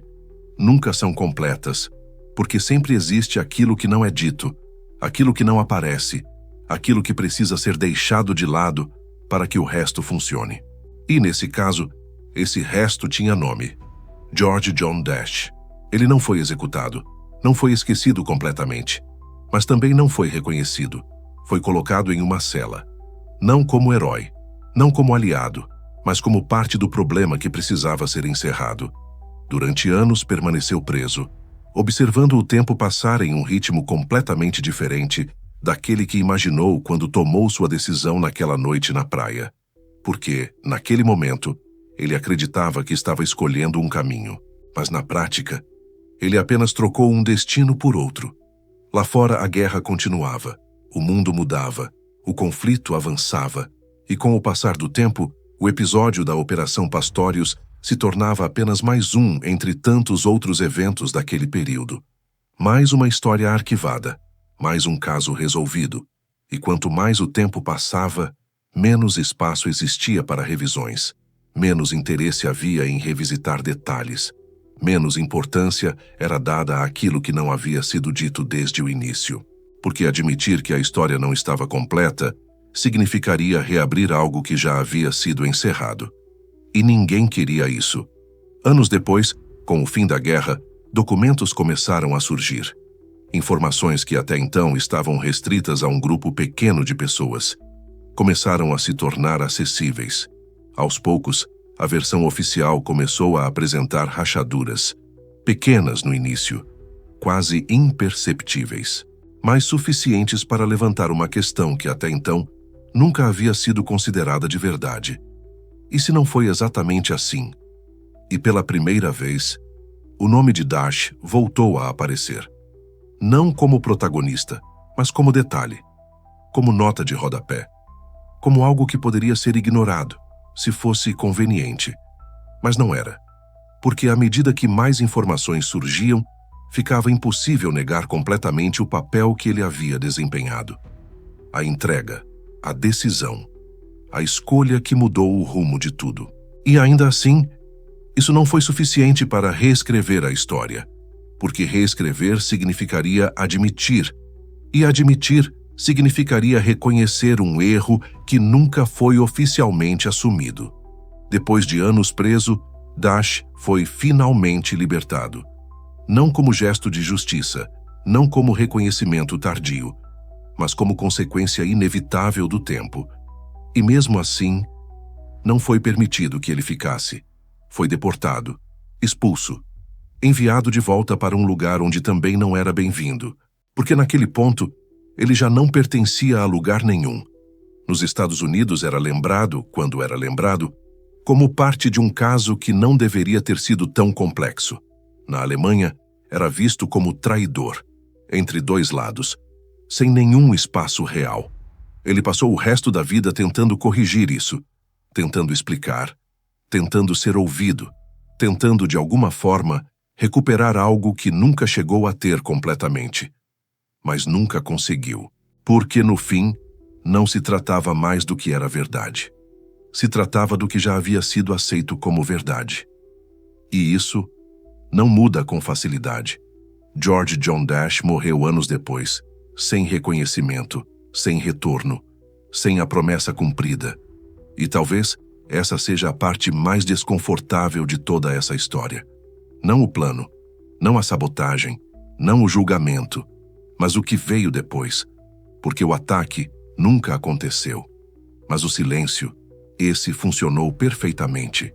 nunca são completas, porque sempre existe aquilo que não é dito, aquilo que não aparece, aquilo que precisa ser deixado de lado para que o resto funcione. E nesse caso, esse resto tinha nome: George John Dash. Ele não foi executado, não foi esquecido completamente, mas também não foi reconhecido. Foi colocado em uma cela, não como herói, não como aliado, mas como parte do problema que precisava ser encerrado. Durante anos permaneceu preso, observando o tempo passar em um ritmo completamente diferente daquele que imaginou quando tomou sua decisão naquela noite na praia. Porque, naquele momento, ele acreditava que estava escolhendo um caminho, mas na prática, ele apenas trocou um destino por outro. Lá fora a guerra continuava, o mundo mudava, o conflito avançava, e com o passar do tempo, o episódio da Operação Pastorius se tornava apenas mais um entre tantos outros eventos daquele período. Mais uma história arquivada, mais um caso resolvido, e quanto mais o tempo passava, menos espaço existia para revisões, menos interesse havia em revisitar detalhes, menos importância era dada àquilo que não havia sido dito desde o início. Porque admitir que a história não estava completa significaria reabrir algo que já havia sido encerrado. E ninguém queria isso. Anos depois, com o fim da guerra, documentos começaram a surgir. Informações que até então estavam restritas a um grupo pequeno de pessoas começaram a se tornar acessíveis. Aos poucos, a versão oficial começou a apresentar rachaduras, pequenas no início, quase imperceptíveis, mas suficientes para levantar uma questão que até então nunca havia sido considerada de verdade. E se não foi exatamente assim? E pela primeira vez, o nome de Dash voltou a aparecer. Não como protagonista, mas como detalhe, como nota de rodapé, como algo que poderia ser ignorado, se fosse conveniente. Mas não era, porque à medida que mais informações surgiam, ficava impossível negar completamente o papel que ele havia desempenhado. A entrega, a decisão, a escolha que mudou o rumo de tudo. E ainda assim, isso não foi suficiente para reescrever a história, porque reescrever significaria admitir, e admitir significaria reconhecer um erro que nunca foi oficialmente assumido. Depois de anos preso, Dash foi finalmente libertado. Não como gesto de justiça, não como reconhecimento tardio, mas como consequência inevitável do tempo. E mesmo assim, não foi permitido que ele ficasse. Foi deportado, expulso, enviado de volta para um lugar onde também não era bem-vindo, porque naquele ponto ele já não pertencia a lugar nenhum. Nos Estados Unidos era lembrado, quando era lembrado, como parte de um caso que não deveria ter sido tão complexo. Na Alemanha, era visto como traidor, entre dois lados, sem nenhum espaço real. Ele passou o resto da vida tentando corrigir isso, tentando explicar, tentando ser ouvido, tentando de alguma forma recuperar algo que nunca chegou a ter completamente. Mas nunca conseguiu, porque no fim não se tratava mais do que era verdade. Se tratava do que já havia sido aceito como verdade. E isso não muda com facilidade. George John Dash morreu anos depois, sem reconhecimento, sem retorno, sem a promessa cumprida. E talvez essa seja a parte mais desconfortável de toda essa história. Não o plano, não a sabotagem, não o julgamento, mas o que veio depois, porque o ataque nunca aconteceu. Mas o silêncio, esse funcionou perfeitamente.